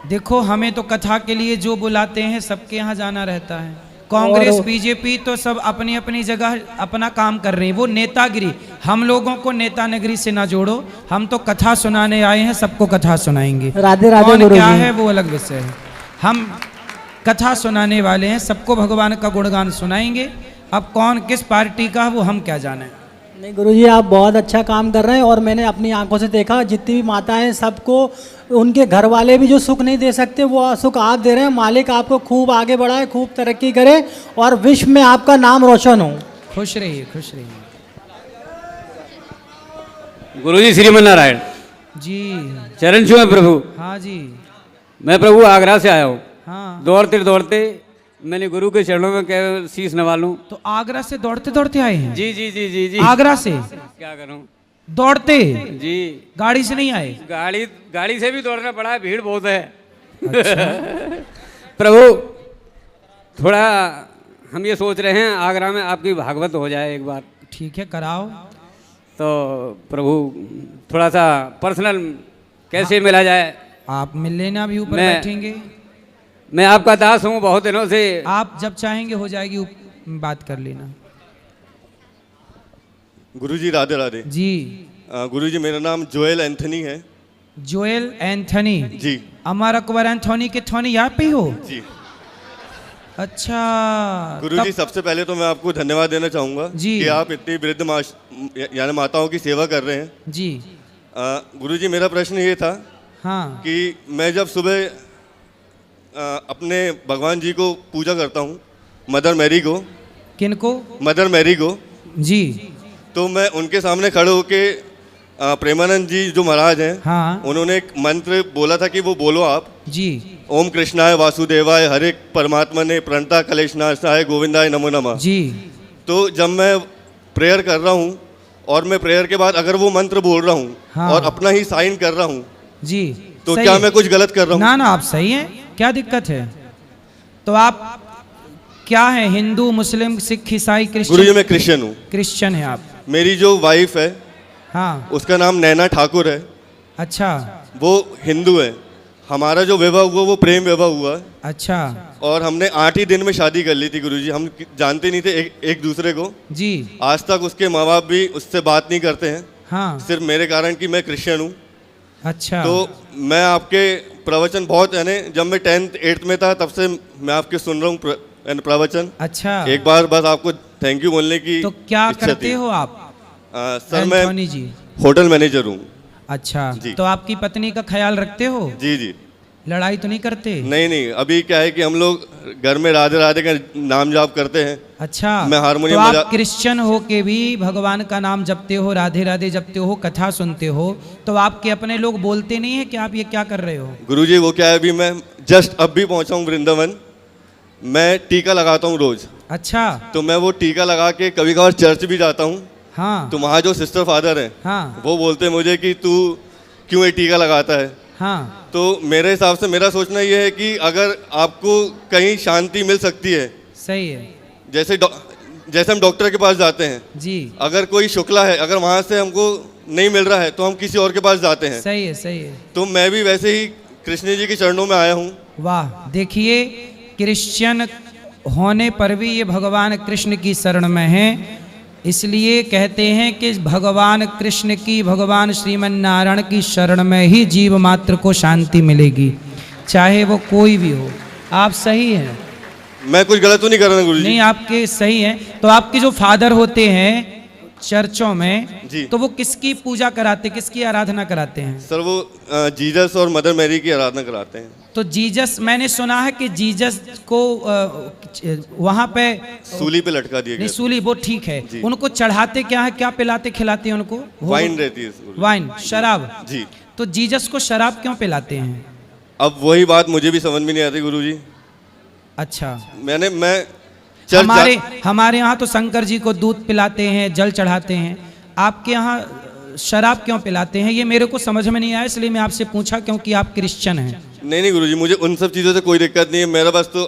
देखो हमें तो कथा के लिए जो बुलाते हैं सबके यहाँ जाना रहता है। कांग्रेस बीजेपी तो सब अपनी अपनी जगह अपना काम कर रहे हैं, वो नेतागिरी। हम लोगों को नेता नगरी से ना जोड़ो, हम तो कथा सुनाने आए हैं, सबको कथा सुनाएंगे। राधे राधे कौन गुरुजी। क्या है वो अलग विषय है, हम कथा सुनाने वाले हैं, सबको भगवान का गुणगान सुनाएंगे। अब कौन किस पार्टी का है वो हम क्या जाने। नहीं गुरुजी, आप बहुत अच्छा काम कर रहे हैं और मैंने अपनी आंखों से देखा, जितनी भी माताएं सबको उनके घर वाले भी जो सुख नहीं दे सकते वो सुख आप दे रहे हैं। मालिक आपको खूब आगे बढ़ाए, खूब तरक्की करे और विश्व में आपका नाम रोशन हो। खुश रहिए, खुश रहिए। गुरुजी श्रीमन नारायण, जी चरण छुए प्रभु। हाँ जी। मैं प्रभु आगरा से आया हूँ। हाँ, दौड़ते दौड़ते मैंने गुरु के चरणों में क्या शीश नवा लूं। तो आगरा से दौड़ते दौड़ते आए हैं? जी जी जी जी जी। आगरा से? क्या करूं, दौड़ते? जी। गाड़ी से नहीं आए? गाड़ी से भी दौड़ना पड़ा, भीड़ बहुत है। अच्छा। प्रभु थोड़ा हम ये सोच रहे हैं आगरा में आपकी भागवत हो जाए एक बार। ठीक है, कराओ। तो प्रभु थोड़ा सा पर्सनल कैसे मिला जाए? आप मिल लेना, भी ऊपर मैं- बैठेंगे। मैं आपका दास हूँ बहुत दिनों से। आप जब चाहेंगे हो जाएगी, बात कर लेना। गुरुजी राधे राधे। जी। गुरुजी मेरा नाम जोएल एंथनी है। Joel Anthony? जी। अमर अकबर एंथोनी के थोनी यहाँ पे हो? जी। अच्छा। गुरुजी सबसे पहले तो मैं आपको धन्यवाद देना चाहूँगा जी। कि आप इतनी वृद्ध यानी माताओं की सेवा कर रहे हैं। जी। गुरुजी मेरा प्रश्न ये था हाँ। कि मैं जब सुबह अपने भगवान जी को पूजा करता हूँ, मदर मैरी को। किनको? मदर मैरी को। जी। तो मैं उनके सामने खड़े होके प्रेमानंद जी जो महाराज हैं, हाँ। उन्होंने एक मंत्र बोला था कि वो बोलो आप। जी। ओम कृष्णाय वासुदेवाय हरे परमात्मा ने प्रणता कलेशनाशाय गोविंदाय नमो नमः। जी। तो जब मैं प्रेयर कर रहा हूँ और मैं प्रेयर के बाद अगर वो मंत्र बोल रहा हूँ हाँ। और अपना ही साइन कर रहा हूँ, जी, तो सही क्या है। मैं कुछ गलत कर रहा हूँ? ना ना, आप सही हैं, क्या दिक्कत है? तो आप क्या हैं, हिंदू, मुस्लिम, सिख, ईसाई, क्रिश्चियन? गुरुजी मैं क्रिश्चियन हूँ। क्रिश्चियन है आप? मेरी जो वाइफ है, हाँ। उसका नाम नैना ठाकुर है। अच्छा। वो हिंदू है। हमारा जो विवाह हुआ वो प्रेम विवाह हुआ। अच्छा। और हमने 8 ही दिन में शादी कर ली थी गुरुजी। हम जानते नहीं थे एक दूसरे को। जी। आज तक उसके माँ बाप भी उससे बात नहीं करते हैं। हाँ। सिर्फ मेरे कारण कि मैं क्रिश्चियन हूँ। अच्छा। तो मैं आपके प्रवचन बहुत, यानी जब मैं 10th 8th में था तब से मैं आपके सुन रहा हूँ प्रवचन। अच्छा। एक बार बस आपको थैंक यू बोलने की तो क्या इच्छा करते थी। हो आप? सर मैं एंथोनी जी। होटल मैनेजर हूँ। अच्छा। जी। तो आपकी पत्नी का ख्याल रखते हो? जी जी। लड़ाई तो नहीं करते? नहीं नहीं, अभी क्या है कि हम लोग घर में राधे राधे का नाम जाप करते हैं। अच्छा। मैं हारमोनियम तो बजा- आप क्रिश्चियन हो के भी भगवान का नाम जपते हो, राधे राधे जपते हो, कथा सुनते हो, तो आपके अपने लोग बोलते नहीं है कि आप ये क्या कर रहे हो? गुरुजी वो क्या है, अभी मैं जस्ट अब भी पहुंचा हूँ वृंदावन। मैं टीका लगाता हूँ रोज। अच्छा। तो मैं वो टीका लगा के कभी कभार चर्च भी जाता हूँ। हाँ। तो वहाँ जो सिस्टर फादर हैं, हाँ। वो बोलते हैं मुझे कि तू क्यों ये टीका लगाता है। हाँ। तो मेरे हिसाब से मेरा सोचना ये है कि अगर आपको कहीं शांति मिल सकती है, सही है। जैसे हम डॉक्टर के पास जाते हैं, जी। अगर कोई शुक्ला है, अगर वहाँ से हमको नहीं मिल रहा है तो हम किसी और के पास जाते हैं। सही है, सही है। तो मैं भी वैसे ही कृष्ण जी के चरणों में आया हूँ। वाह, देखिए क्रिश्चियन होने पर भी ये भगवान कृष्ण की शरण में हैं। इसलिए कहते हैं कि भगवान कृष्ण की, भगवान श्रीमन नारायण की शरण में ही जीव मात्र को शांति मिलेगी, चाहे वो कोई भी हो। आप सही हैं, मैं कुछ गलत तो नहीं कर रहा गुरुजी? नहीं, आपके सही हैं। तो आपके जो फादर होते हैं चर्चों में जी। तो वो किसकी पूजा कराते, किसकी आराधना कराते हैं? सर वो जीसस और मदर मैरी की आराधना कराते हैं। तो जीसस, मैंने सुना है कि जीसस को वहाँ पे सूली पे लटका दिया नहीं, गया। सूली वो ठीक है, जी। उनको चढ़ाते क्या है, क्या पिलाते खिलाते हैं उनको? वाइन रहती है गुरुजी। वाइन, शराब। जी। तो जीसस को शराब क्यों पिलाते हैं? अब वही बात मुझे भी समझ में नहीं आती गुरुजी। अच्छा। मैं चर्च हमारे यहाँ तो शंकर जी को दूध पिलाते हैं, जल चढ़ाते हैं, आपके यहाँ शराब क्यों पिलाते हैं? ये मेरे को समझ में नहीं आया, इसलिए मैं आपसे पूछा, क्योंकि आप क्रिश्चियन हैं। नहीं गुरुजी, मुझे उन सब चीज़ों से कोई दिक्कत नहीं है। मेरा बस तो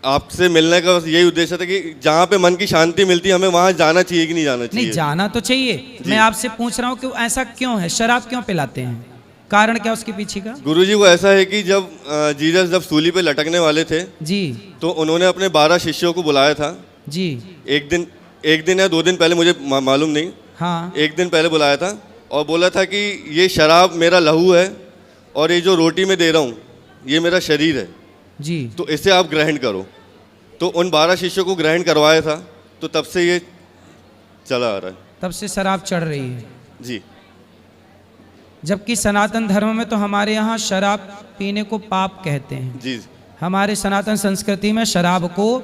आपसे मिलने का बस यही उद्देश्य था कि जहाँ पे मन की शांति मिलती है हमें वहाँ जाना चाहिए कि नहीं जाना चाहिए? नहीं, जाना तो चाहिए। मैं आपसे पूछ रहा हूँ कि ऐसा क्यों है, शराब क्यों पिलाते हैं, कारण क्या उसके पीछे का? गुरुजी वो ऐसा है कि जब जीसस जब सूली पे लटकने वाले थे जी, तो उन्होंने अपने 12 शिष्यों को बुलाया था। जी। एक दिन या 2 दिन पहले, मुझे मालूम नहीं। हाँ। 1 दिन पहले बुलाया था और बोला था कि ये शराब मेरा लहू है और ये जो रोटी मैं दे रहा हूँ ये मेरा शरीर है, जी। तो इसे आप ग्रहण करो। तो उन 12 शिष्यों को ग्रहण करवाया था, तो तब से ये चला आ रहा है। तब से शराब चढ़ रही है। जी। जबकि सनातन धर्म में तो हमारे यहाँ शराब पीने को पाप कहते हैं। जी। हमारे सनातन संस्कृति में शराब को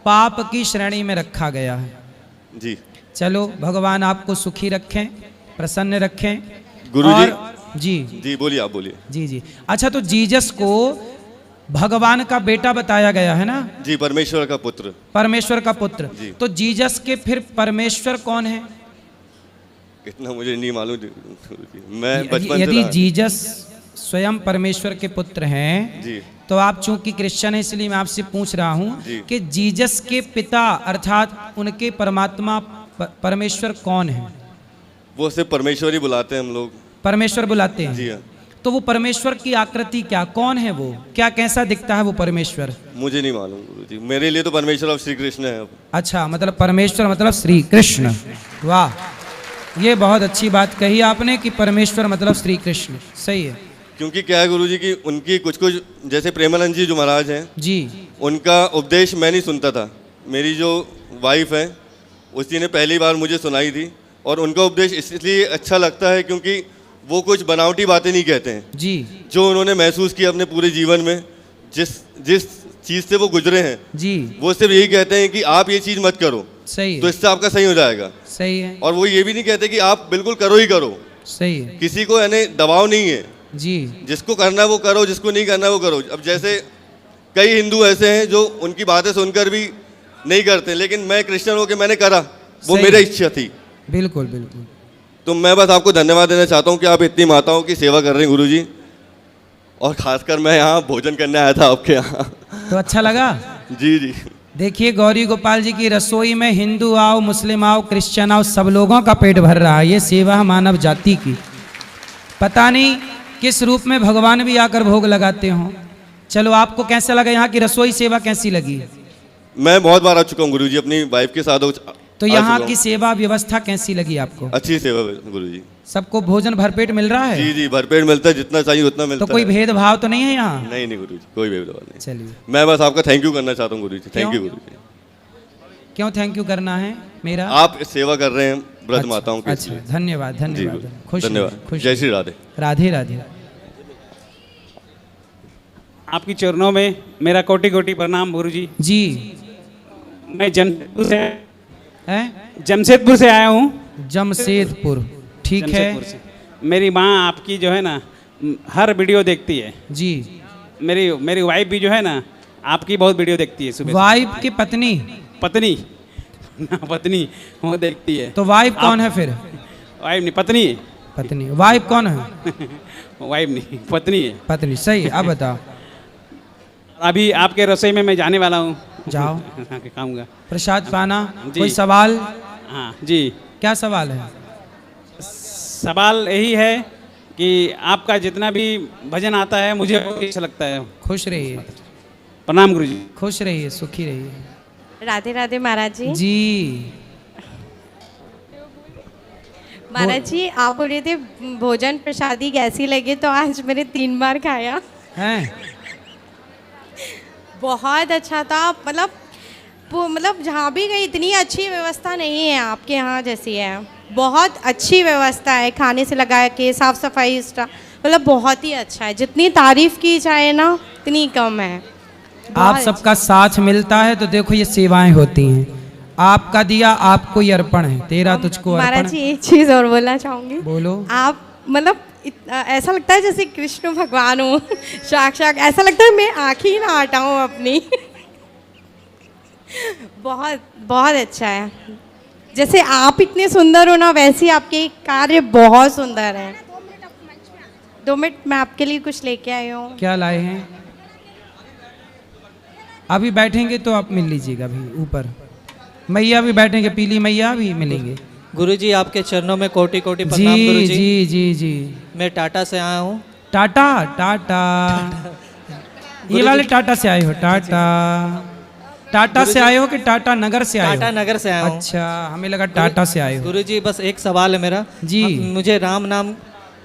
पाप की श्रेणी में रखा गया है। जी। चलो, भगवान आपको सुखी रखें, प्रसन्न रखें। गुरुजी। और जी जी बोलिए, आप बोलिए। जी जी। अच्छा, तो जीसस को भगवान का बेटा बताया गया है ना? जी, परमेश्वर का पुत्र। परमेश्वर का पुत्र। जी। तो जीसस के फिर परमेश्वर कौन है? इतना मुझे नहीं मालूम गुरुजी, मैं बचपन से यदि रहा। जीसस स्वयं परमेश्वर के पुत्र हैं जी तो आप चूंकि क्रिश्चियन हैं इसलिए मैं आपसे पूछ रहा हूं जी। कि जीसस के पिता अर्थात उनके परमात्मा परमेश्वर कौन है? वो सिर्फ परमेश्वर ही बुलाते हैं हम लोग। परमेश्वर बुलाते जी हैं। हाँ। तो वो परमेश्वर की आकृति क्या, कौन है वो, क्या कैसा दिखता है वो परमेश्वर? मुझे नहीं मालूम गुरुजी, मेरे लिए तो परमेश्वर अब श्री कृष्ण है। अब अच्छा, मतलब परमेश्वर मतलब श्री कृष्ण। वाह, ये बहुत अच्छी बात कही आपने कि परमेश्वर मतलब श्री कृष्ण। सही है। क्योंकि क्या है गुरुजी कि उनकी कुछ कुछ जैसे प्रेमानंद जी जो महाराज हैं जी उनका उपदेश मैं नहीं सुनता था। मेरी जो वाइफ है उसी ने पहली बार मुझे सुनाई थी, और उनका उपदेश इसलिए अच्छा लगता है क्योंकि वो कुछ बनावटी बातें नहीं कहते हैं। जी जो उन्होंने महसूस किया अपने पूरे जीवन में, जिस जिस चीज़ से वो गुजरे हैं, जी वो सिर्फ यही कहते हैं कि आप ये चीज़ मत करो सही तो है, इससे आपका सही हो जाएगा। सही है, और वो ये भी नहीं कहते कि आप बिल्कुल करो ही करो। सही है। किसी को यानी दबाव नहीं है, जी जिसको करना है वो करो, जिसको नहीं करना है वो करो। अब जैसे कई हिंदू ऐसे हैं जो उनकी बातें सुनकर भी नहीं करते, लेकिन मैं क्रिश्चियन होकर मैंने करा, वो सही। मेरी इच्छा थी। बिल्कुल बिल्कुल। तो मैं बस आपको धन्यवाद देना चाहता हूँ कि आप इतनी माताओं की सेवा कर रहे हैं गुरुजी, और खासकर मैं यहाँ भोजन करने आया था आपके यहाँ। तो अच्छा लगा। जी जी। देखिए गौरी गोपाल जी की रसोई में हिंदू आओ, मुस्लिम आओ, क्रिश्चियन आओ, सब लोगों का पेट भर रहा है। ये सेवा है मानव जाति की। पता नहीं किस रूप में भगवान भी आकर भोग लगाते हों। चलो, आपको कैसा लगा यहाँ की रसोई सेवा, कैसी लगी? मैं बहुत बार आ चुका हूँ गुरुजी अपनी वाइफ के साथ। तो यहाँ की सेवा व्यवस्था कैसी लगी आपको? अच्छी सेवा है गुरुजी। सबको भोजन भरपेट मिल रहा है? जी जी, भरपेट मिलता है, जितना चाहिए उतना मिलता तो कोई है। भेदभाव तो नहीं है यहाँ? नहीं नहीं गुरुजी, कोई भेदभाव नहीं। चलिए। मैं बस आपका थैंक यू करना चाहता हूँ गुरुजी। थैंक यू गुरुजी। क्यों थैंक यू करना है मेरा? आप सेवा कर रहे हैं व्रत अच्छा, माताओं की। अच्छा, धन्यवाद जी धन्यवाद। गुरुजी, खुश धन्यवाद। खुश। जय श्री राधे। राधे राधे। आपकी चरणों में मेरा कोटि कोटि प्रणाम गुरुजी। जी मैं जमशेदपुर से हैं? जमशेदपुर से आया हूँ। जमशेदपुर, ठीक है। जमशेदपुर से। मेरी माँ आपकी जो है ना हर वीडियो देखती है। जी। मेरी मेरी वाइफ भी जो है ना आपकी बहुत वीडियो देखती है सुबह से। वाइफ की पत्नी? पत्नी पत्नी वो देखती है। तो वाइफ कौन है फिर? वाइफ नहीं, पत्नी है। पत्नी। वाइफ कौन है? वाइफ नहीं, पत्नी है। पत्नी, सही है। अब बताओ। अभी आपके रसोई में मैं जाने वाला हूँ। जाओ, खाऊंगा प्रसाद पाना। जी। कोई सवाल? हाँ जी। क्या सवाल है? सवाल यही है कि आपका जितना भी भजन आता है मुझे बहुत अच्छा लगता है। खुश रहिए, प्रणाम गुरुजी। खुश रहिए, सुखी रहिए। राधे राधे महाराज जी। जी महाराज जी, आप बोल रहे थे भोजन प्रसादी कैसी लगी, तो आज मैंने 3 बार खाया। हैं? बहुत अच्छा था। मतलब जहाँ भी गई इतनी अच्छी व्यवस्था नहीं है आपके यहाँ जैसी है। बहुत अच्छी व्यवस्था है, खाने से लगा के साफ सफाई मतलब बहुत ही अच्छा है। जितनी तारीफ की जाए ना उतनी कम है। आप सबका साथ मिलता है तो देखो ये सेवाएं होती हैं। आपका दिया आपको ही अर्पण है, तेरा तुझको महाराज अर्पण जी, है। एक चीज़ और बोलना चाहूँगी। बोलो। आप मतलब ऐसा लगता है जैसे कृष्ण भगवान हो साक्षात। ऐसा लगता है मैं आँखें ही ना हटाऊँ अपनी। बहुत बहुत अच्छा है। जैसे आप इतने सुंदर हो ना, वैसे आपके कार्य बहुत सुंदर हैं। 2 मिनट मैं आपके लिए कुछ लेके आई हूँ। क्या लाए हैं? अभी बैठेंगे तो आप मिल लीजिएगा। अभी ऊपर मैया भी बैठेंगे, पीली मैया भी मिलेंगे। गुरुजी आपके चरणों में कोटि कोटि प्रणाम जी गुरुजी। जी जी जी। मैं टाटा से आया हूँ। टाटा? टाटा ये वाले टाटा से आए हो? टाटा टाटा से आए हो कि टाटा नगर से आए हो? टाटा नगर से आया हूँ। अच्छा, हमें लगा टाटा से आए हो। गुरुजी बस एक सवाल है मेरा जी। मुझे राम नाम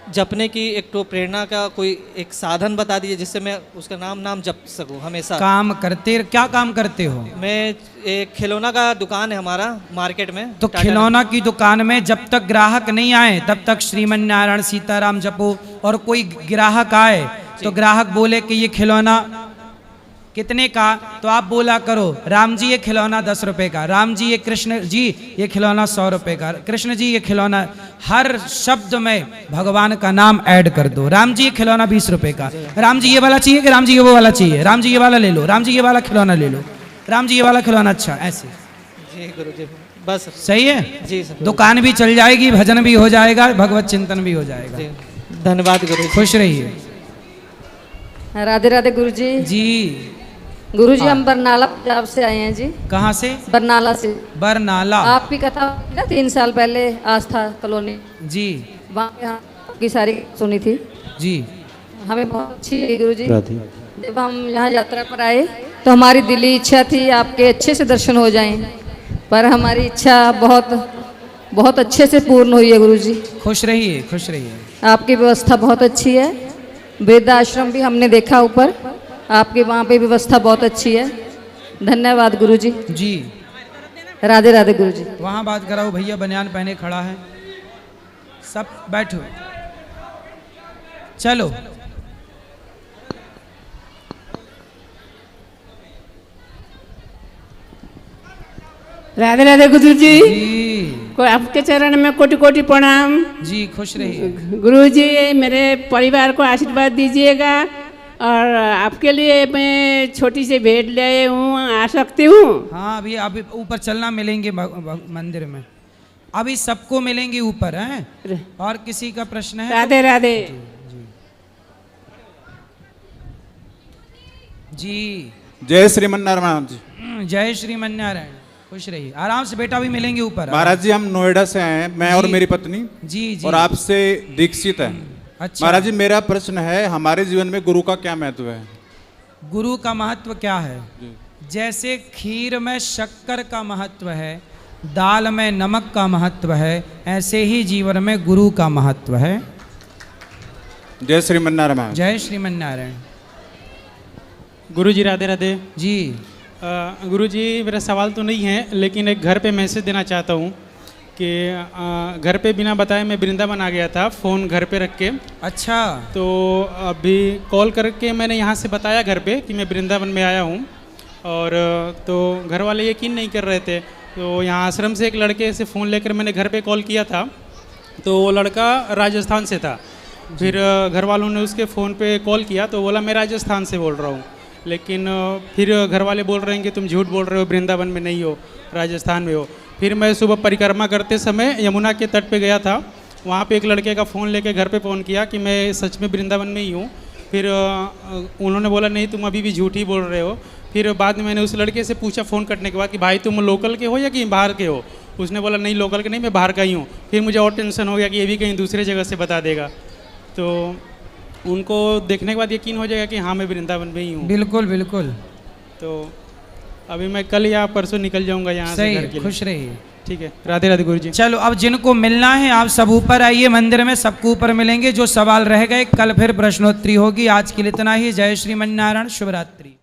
जपने की एक तो प्रेरणा का कोई एक साधन बता दीजिए जिससे मैं उसका नाम जप सकूं हमेशा। काम करते, क्या काम करते हो? मैं एक खिलौना का दुकान है हमारा मार्केट में। तो खिलौना की दुकान में जब तक ग्राहक नहीं आए तब तक श्रीमन नारायण सीताराम जपो। और कोई ग्राहक आए तो ग्राहक बोले कि ये खिलौना कितने का, तो आप बोला करो राम जी ये खिलौना 10 रुपए का, राम जी ये, कृष्ण जी ये खिलौना 100 रुपए का, कृष्ण जी ये खिलौना। हर शब्द में भगवान का नाम ऐड कर दो। राम जी ये खिलौना 20 रुपए का, राम जी ये वाला चाहिए कि राम जी ये वो वाला चाहिए, राम जी ये वाला ले लो, राम जी ये वाला खिलौना ले लो, राम जी ये वाला खिलौना अच्छा। ऐसे जी गुरुजी बस सही है जी सर। दुकान भी चल जाएगी, भजन भी हो जाएगा, भगवत चिंतन भी हो जाएगा। जी धन्यवाद गुरु जी। खुश रहिए। राधे राधे गुरु जी। जी गुरु जी हम बरनाला पंजाब से आए हैं जी। कहाँ से? बरनाला से। बरनाला। आपकी कथा ना 3 साल पहले आस्था कॉलोनी जी, वहाँ पे आपकी सारी सुनी थी जी, हमें बहुत अच्छी लगी गुरु जी। जब हम यहाँ यात्रा पर आए तो हमारी दिली इच्छा थी आपके अच्छे से दर्शन हो जाएं, पर हमारी इच्छा बहुत अच्छे से पूर्ण हुई है गुरु जी। खुश रहिए, खुश रहिए। आपकी व्यवस्था बहुत अच्छी है, वृद्धाश्रम भी हमने देखा ऊपर, आपके वहाँ पे व्यवस्था बहुत अच्छी है। धन्यवाद गुरु जी। जी राधे राधे गुरु जी। वहाँ बात कराओ, भैया बनियान पहने खड़ा है, सब बैठो, चलो। राधे राधे गुरु जी। जी को आपके चरण में कोटि कोटि प्रणाम। जी खुश रहिए। गुरु जी मेरे परिवार को आशीर्वाद दीजिएगा, और आपके लिए मैं छोटी सी भेंट ले आई हूँ, आ सकती हूँ? हाँ अभी ऊपर चलना, मिलेंगे मंदिर में, अभी सबको मिलेंगे ऊपर हैं। और किसी का प्रश्न है? राधे राधे। जी जय श्रीमन नारायण जी। जय श्रीमन नारायण। खुश रहिए, आराम से बेटा, भी मिलेंगे ऊपर। महाराज जी हम नोएडा से आए हैं, मैं और मेरी पत्नी। जी जी। और आपसे दीक्षित है। अच्छा महाराज जी मेरा प्रश्न है, हमारे जीवन में गुरु का क्या महत्व है? गुरु का महत्व क्या है? जैसे खीर में शक्कर का महत्व है, दाल में नमक का महत्व है, ऐसे ही जीवन में गुरु का महत्व है। जय श्रीमन नारायण। जय श्रीमन नारायण। गुरु जी राधे राधे। जी गुरु जी मेरा सवाल तो नहीं है, लेकिन एक घर पे मैसेज देना चाहता हूँ कि घर पे बिना बताए मैं वृंदावन आ गया था, फ़ोन घर पे रख के। अच्छा। तो अभी कॉल करके मैंने यहाँ से बताया घर पे कि मैं वृंदावन में आया हूँ, और तो घर वाले यकीन नहीं कर रहे थे। तो यहाँ आश्रम से एक लड़के से फ़ोन लेकर मैंने घर पे कॉल किया था, तो वो लड़का राजस्थान से था। फिर घर वालों ने उसके फ़ोन पे कॉल किया तो बोला मैं राजस्थान से बोल रहा हूँ, लेकिन फिर घर वाले बोल रहे हैं कि तुम झूठ बोल रहे हो, वृंदावन में नहीं हो, राजस्थान में हो। फिर मैं सुबह परिक्रमा करते समय यमुना के तट पे गया था, वहाँ पे एक लड़के का फ़ोन लेके घर पे फ़ोन किया कि मैं सच में वृंदावन में ही हूँ। फिर उन्होंने बोला नहीं तुम अभी भी झूठ ही बोल रहे हो। फिर बाद में मैंने उस लड़के से पूछा फ़ोन कटने के बाद कि भाई तुम लोकल के हो या कि बाहर के हो? उसने बोला नहीं लोकल के नहीं, मैं बाहर का ही हूँ। फिर मुझे और टेंशन हो गया कि ये भी कहीं दूसरे जगह से बता देगा, तो उनको देखने के बाद यकीन हो जाएगा कि हाँ मैं वृंदावन में ही हूँ। बिल्कुल बिल्कुल। तो अभी मैं कल या परसों निकल जाऊंगा यहाँ से घर के लिए। खुश रहिए। ठीक है, राधे राधे गुरु जी। चलो अब जिनको मिलना है आप सब ऊपर आइए, मंदिर में सबको ऊपर मिलेंगे। जो सवाल रह गए कल फिर प्रश्नोत्तरी होगी। आज के लिए इतना ही। जय श्रीमन नारायण। शुभ रात्रि।